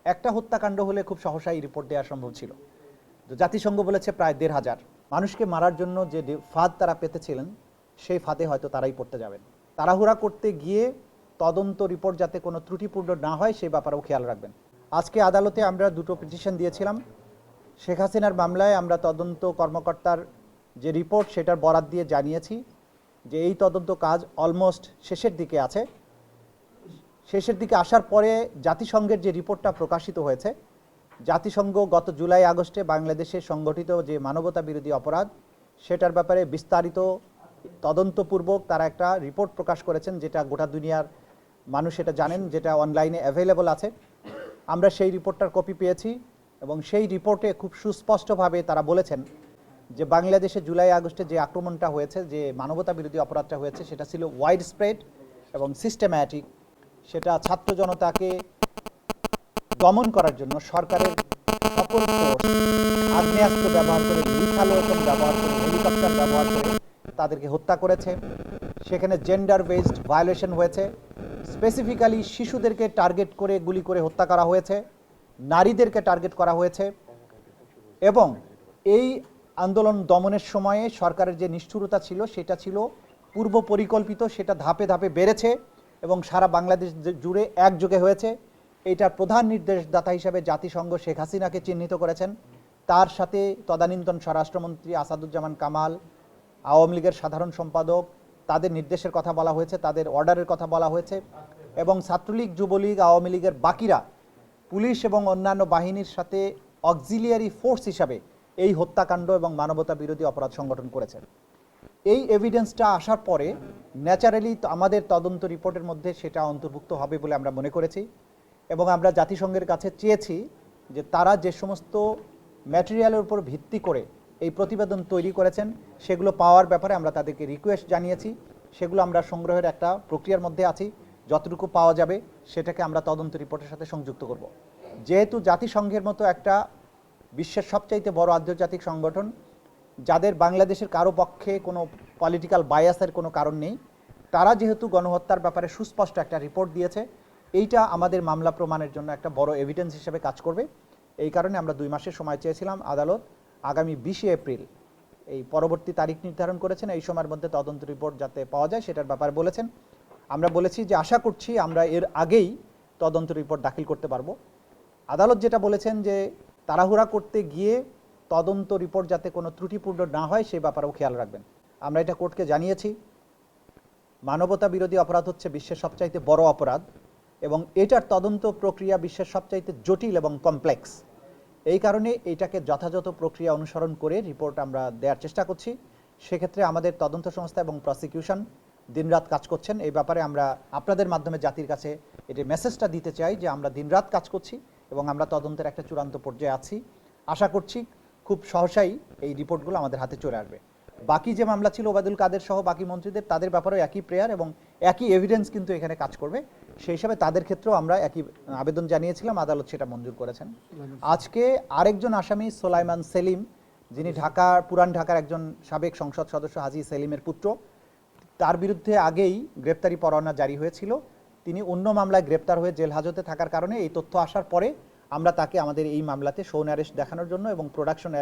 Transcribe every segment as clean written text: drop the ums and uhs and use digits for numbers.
একটা হত্যাকাণ্ড হলে খুব সহসাই রিপোর্ট দেওয়া সম্ভব ছিল। তো জাতিসংঘ বলেছে প্রায় ১,৫০০ মানুষকে মারার জন্য যে ফাঁদ তারা পেতেছিলেন সেই ফাঁদে হয়তো তারাই পড়তে যাবেন। তাড়াহুড়া করতে গিয়ে তদন্ত রিপোর্ট যাতে কোনো ত্রুটিপূর্ণ না হয় সেই ব্যাপারেও খেয়াল রাখবেন। আজকে আদালতে আমরা দুটো পিটিশন দিয়েছিলাম। শেখ হাসিনার মামলায় আমরা তদন্ত কর্মকর্তার যে রিপোর্ট সেটার বরাত দিয়ে জানিয়েছি যে এই তদন্ত কাজ অলমোস্ট শেষের দিকে আছে। শেষের দিকে আসার পরে জাতিসংঘের যে রিপোর্টটা প্রকাশিত হয়েছে, জাতিসংঘ গত জুলাই আগস্টে বাংলাদেশে সংগঠিত যে মানবতা বিরোধী অপরাধ সেটার ব্যাপারে বিস্তারিত তদন্তপূর্বক তারা একটা রিপোর্ট প্রকাশ করেছেন, যেটা গোটা দুনিয়ার মানুষ এটা জানেন, যেটা অনলাইনে অ্যাভেলেবল আছে। আমরা সেই রিপোর্টটার কপি পেয়েছি এবং সেই রিপোর্টে খুব সুস্পষ্টভাবে তারা বলেছেন যে বাংলাদেশে জুলাই আগস্টে যে আক্রমণটা হয়েছে, যে মানবতা বিরোধী অপরাধটা হয়েছে, সেটা ছিল ওয়াইড স্প্রেড এবং সিস্টেম্যাটিক। সেটা ছাত্র জনতাকে দমন করার জন্য সরকারের সকল ফোর্স আগ্নেয়াস্ত্র ব্যবহার করে, লিথাল ওয়েপন ব্যবহার করে, হেলিকপ্টার ব্যবহার করে তাদেরকে হত্যা করেছে। সেখানে জেন্ডার বেসড ভায়োলেশন হয়েছে, স্পেসিফিক্যালি শিশুদেরকে টার্গেট করে গুলি করে হত্যা করা হয়েছে, নারীদেরকে টার্গেট করা হয়েছে। এবং এই আন্দোলন দমনের সময়ে সরকারের যে নিষ্ঠুরতা ছিল সেটা ছিল পূর্ব পরিকল্পিত, সেটা ধাপে ধাপে বেড়েছে এবং সারা বাংলাদেশ জুড়ে একযোগে হয়েছে। এইটার প্রধান নির্দেশদাতা হিসাবে জাতিসংঘ শেখ হাসিনাকে চিহ্নিত করেছেন। তার সাথে তদানীন্তন স্বরাষ্ট্রমন্ত্রী আসাদুজ্জামান কামাল, আওয়ামী লীগের সাধারণ সম্পাদক, তাদের নির্দেশের কথা বলা হয়েছে, তাদের অর্ডারের কথা বলা হয়েছে। এবং ছাত্রলীগ, যুবলীগ, আওয়ামী লীগের বাকিরা পুলিশ এবং অন্যান্য বাহিনীর সাথে অক্সিলিয়ারি ফোর্স হিসাবে এই হত্যাকাণ্ড এবং মানবতা বিরোধী অপরাধ সংগঠন করেছেন। এই এভিডেন্সটা আসার পরে ন্যাচারালি আমাদের তদন্ত রিপোর্টের মধ্যে সেটা অন্তর্ভুক্ত হবে বলে আমরা মনে করেছি এবং আমরা জাতিসংঘের কাছে চেয়েছি যে তারা যে সমস্ত ম্যাটেরিয়ালের উপর ভিত্তি করে এই প্রতিবেদন তৈরি করেছেন সেগুলো পাওয়ার ব্যাপারে আমরা তাদেরকে রিকোয়েস্ট জানিয়েছি। সেগুলো আমরা সংগ্রহের একটা প্রক্রিয়ার মধ্যে আছি। যতটুকু পাওয়া যাবে সেটাকে আমরা তদন্ত রিপোর্টের সাথে সংযুক্ত করব। যেহেতু জাতিসংঘের মতো একটা বিশ্বের সবচাইতে বড় আন্তর্জাতিক সংগঠন, যাদের বাংলাদেশের কারো পক্ষে কোনো পলিটিক্যাল বায়াসের কোনো কারণ নেই, তারা যেহেতু গণহত্যার ব্যাপারে সুস্পষ্ট একটা রিপোর্ট দিয়েছে, এইটা আমাদের মামলা প্রমাণের জন্য একটা বড় এভিডেন্স হিসেবে কাজ করবে। এই কারণে আমরা 2 মাসের সময় চেয়েছিলাম। আদালত আগামী 20 এপ্রিল এই পরবর্তী তারিখ নির্ধারণ করেছেন। এই সময়ের মধ্যে তদন্ত রিপোর্ট যাতে পাওয়া যায় সেটার ব্যাপারে বলেছেন। আমরা বলেছি যে আশা করছি আমরা এর আগেই তদন্ত রিপোর্ট দাখিল করতে পারবো। আদালত যেটা বলেছেন যে তাড়াহুড়া করতে গিয়ে তদন্ত রিপোর্ট যাতে কোনো ত্রুটিপূর্ণ না হয় সেই ব্যাপারেও খেয়াল রাখবেন। আমরা এটা কোর্টকে জানিয়েছি। মানবতা বিরোধী অপরাধ হচ্ছে বিশ্বের সবচাইতে বড় অপরাধ এবং এটার তদন্ত প্রক্রিয়া বিশ্বের সবচাইতে জটিল এবং কমপ্লেক্স। এই কারণে এইটাকে যথাযথ প্রক্রিয়া অনুসরণ করে রিপোর্ট আমরা দেওয়ার চেষ্টা করছি। সেক্ষেত্রে আমাদের তদন্ত সংস্থা এবং প্রসিকিউশন দিনরাত কাজ করছেন। এই ব্যাপারে আমরা আপনাদের মাধ্যমে জাতির কাছে এটি মেসেজটা দিতে চাই যে আমরা দিনরাত কাজ করছি এবং আমরা তদন্তের একটা চূড়ান্ত পর্যায়ে আছি। আশা করছি খুব সহসাই এই রিপোর্টগুলো আমাদের হাতে চলে আসবে। বাকি যে মামলা ছিল ওবায়দুল কাদের সহ বাকি মন্ত্রীদের, তাদের ব্যাপারেও একই প্রেয়ার এবং একই এভিডেন্স কিন্তু এখানে কাজ করবে। সেই হিসাবে তাদের ক্ষেত্রেও আমরা একই আবেদন জানিয়েছিলাম, আদালত সেটা মঞ্জুর করেছেন। আজকে আরেকজন আসামি সোলাইমান সেলিম, যিনি পুরান ঢাকার একজন সাবেক সংসদ সদস্য হাজী সেলিমের পুত্র, তার বিরুদ্ধে আগেই গ্রেপ্তারি পরোয়ানা জারি হয়েছিল। তিনি অন্য মামলায় গ্রেপ্তার হয়ে জেল হাজতে থাকার কারণে এই তথ্য আসার পরে আমরা তাকে আমাদের এই মামলাতে শোন অ্যারেস্ট দেখানোর জন্য এবং প্রোডাকশন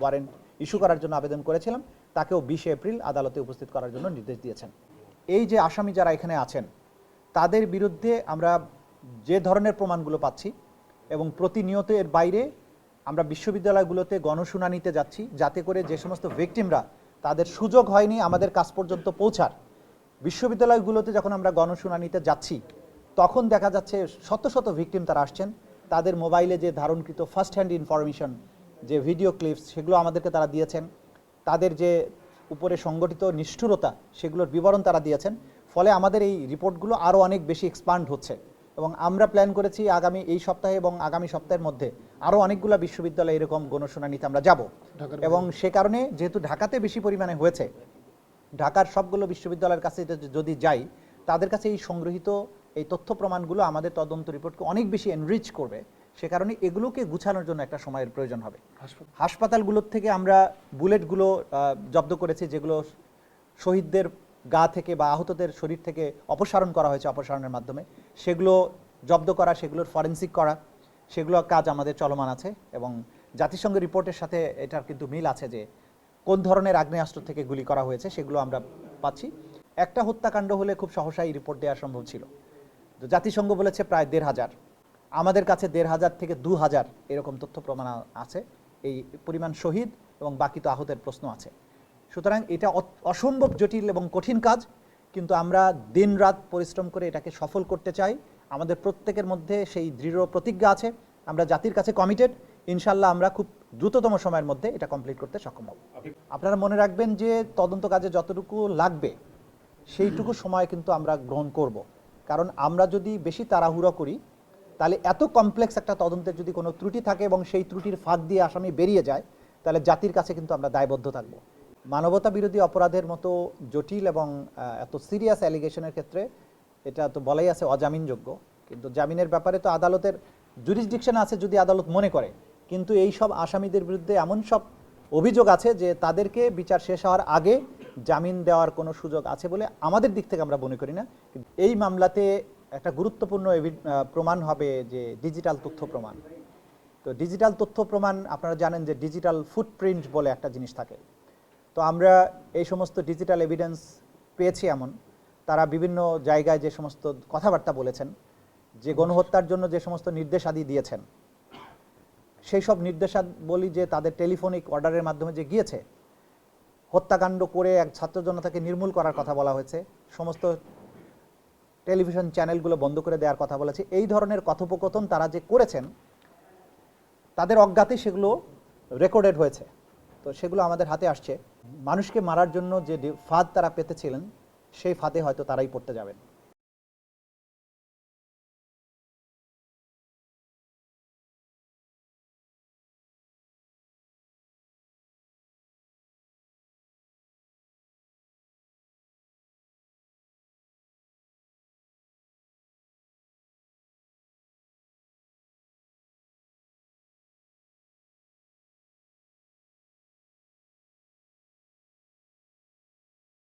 ওয়ারেন্ট ইস্যু করার জন্য আবেদন করেছিলাম। তাকেও 20 এপ্রিল আদালতে উপস্থিত করার জন্য নির্দেশ দিয়েছেন। এই যে আসামি যারা এখানে আছেন তাদের বিরুদ্ধে আমরা যে ধরনের প্রমাণগুলো পাচ্ছি এবং প্রতিনিয়ত এর বাইরে আমরা বিশ্ববিদ্যালয়গুলোতে গণশুনানিতে যাচ্ছি, যাতে করে যে সমস্ত ভিকটিমরা তাদের সুযোগ হয়নি আমাদের কাছ পর্যন্ত পৌঁছার, বিশ্ববিদ্যালয়গুলোতে যখন আমরা গণশুনানিতে যাচ্ছি তখন দেখা যাচ্ছে শত শত ভিকটিম তারা আসছেন। তাদের মোবাইলে যে ধারণকৃত ফার্স্ট হ্যান্ড ইনফরমেশন, যে ভিডিও ক্লিপস, সেগুলো আমাদেরকে তারা দিয়েছেন। তাদের যে উপরে সংগঠিত নিষ্ঠুরতা সেগুলোর বিবরণ তারা দিয়েছেন। ফলে আমাদের এই রিপোর্টগুলো আরও অনেক বেশি এক্সপান্ড হচ্ছে এবং আমরা প্ল্যান করেছি আগামী এই সপ্তাহে এবং আগামী সপ্তাহের মধ্যে আরও অনেকগুলো বিশ্ববিদ্যালয়ে এরকম গণশুনানিতে আমরা যাব। এবং সে কারণে যেহেতু ঢাকাতে বেশি পরিমাণে হয়েছে, ঢাকার সবগুলো বিশ্ববিদ্যালয়ের কাছে যদি যাই, তাদের কাছে এই সংগৃহীত এই তথ্য প্রমাণগুলো আমাদের তদন্ত রিপোর্টকে অনেক বেশি এনরিচ করবে। সে কারণে এগুলোকে গুছানোর জন্য একটা সময়ের প্রয়োজন হবে। হাসপাতালগুলোর থেকে আমরা বুলেটগুলো জব্দ করেছি, যেগুলো শহীদদের গা থেকে বা আহতদের শরীর থেকে অপসারণ করা হয়েছে অপসারণের মাধ্যমে, সেগুলো জব্দ করা, সেগুলোর ফরেন্সিক করা, সেগুলো কাজ আমাদের চলমান আছে এবং জাতিসংঘ রিপোর্টের সাথে এটার কিন্তু মিল আছে যে কোন ধরনের আগ্নেয়াস্ত্র থেকে গুলি করা হয়েছে সেগুলো আমরা পাচ্ছি। একটা হত্যাকাণ্ড হলে খুব সহসাই রিপোর্ট দেওয়া সম্ভব ছিল, তো জাতিসংঘ বলেছে প্রায় ১,৫০০। আমাদের কাছে ১,৫০০ থেকে ২,০০০ এরকম তথ্য প্রমাণ আছে, এই পরিমাণ শহীদ এবং বাকি তো আহতের প্রশ্ন আছে। সুতরাং এটা অসম্ভব জটিল এবং কঠিন কাজ, কিন্তু আমরা দিনরাত পরিশ্রম করে এটাকে সফল করতে চাই। আমাদের প্রত্যেকের মধ্যে সেই দৃঢ় প্রতিজ্ঞা আছে, আমরা জাতির কাছে কমিটেড। ইনশাল্লাহ আমরা খুব দ্রুততম সময়ের মধ্যে এটা কমপ্লিট করতে সক্ষম হব। আপনারা মনে রাখবেন যে তদন্ত কাজে যতটুকু লাগবে সেইটুকু সময় কিন্তু আমরা গ্রহণ করব, কারণ আমরা যদি বেশি তাড়াহুড়ো করি তাহলে এত কমপ্লেক্স একটা তদন্তের যদি কোনো ত্রুটি থাকে এবং সেই ত্রুটির ফাঁক দিয়ে আসামি বেরিয়ে যায় তাহলে জাতির কাছে কিন্তু আমরা দায়বদ্ধ থাকব। মানবতা বিরোধী অপরাধের মতো জটিল এবং এত সিরিয়াস অ্যালিগেশনের ক্ষেত্রে এটা তো বলাই আছে অজামিনযোগ্য, কিন্তু জামিনের ব্যাপারে তো আদালতের জুরিসডিকশন আছে যদি আদালত মনে করে, কিন্তু এই সব আসামিদের বিরুদ্ধে এমন সব অভিযোগ আছে যে তাদেরকে বিচার শেষ হওয়ার আগে জামিন দেওয়ার কোনো সুযোগ আছে বলে আমাদের দিক থেকে আমরা মনে করি না। এই মামলাতে একটা গুরুত্বপূর্ণ প্রমাণ হবে যে ডিজিটাল তথ্য প্রমাণ। তো ডিজিটাল তথ্য প্রমাণ আপনারা জানেন যে ডিজিটাল ফুটপ্রিন্ট বলে একটা জিনিস থাকে। তো আমরা এই সমস্ত ডিজিটাল এভিডেন্স পেয়েছি, এমন তারা বিভিন্ন জায়গায় যে সমস্ত কথাবার্তা বলেছেন, যে গণহত্যার জন্য যে সমস্ত নির্দেশাদি দিয়েছেন, সেই সব নির্দেশাবলী যে তাদের টেলিফোনিক অর্ডারের মাধ্যমে যে গিয়েছে, হত্যাকাণ্ড করে এক ছাত্র জনতাকে নির্মূল করার কথা বলা হয়েছে, সমস্ত টেলিভিশন চ্যানেলগুলো বন্ধ করে দেওয়ার কথা বলেছে, এই ধরনের কথোপকথন তারা যে করেছেন তাদের অজ্ঞাতে সেগুলো রেকর্ডেড হয়েছে। তো সেগুলো আমাদের হাতে আসছে। মানুষকে মারার জন্য যে ফাঁদ তারা পেতেছিলেন সেই ফাঁদে হয়তো তারাই পড়তে যাবেন।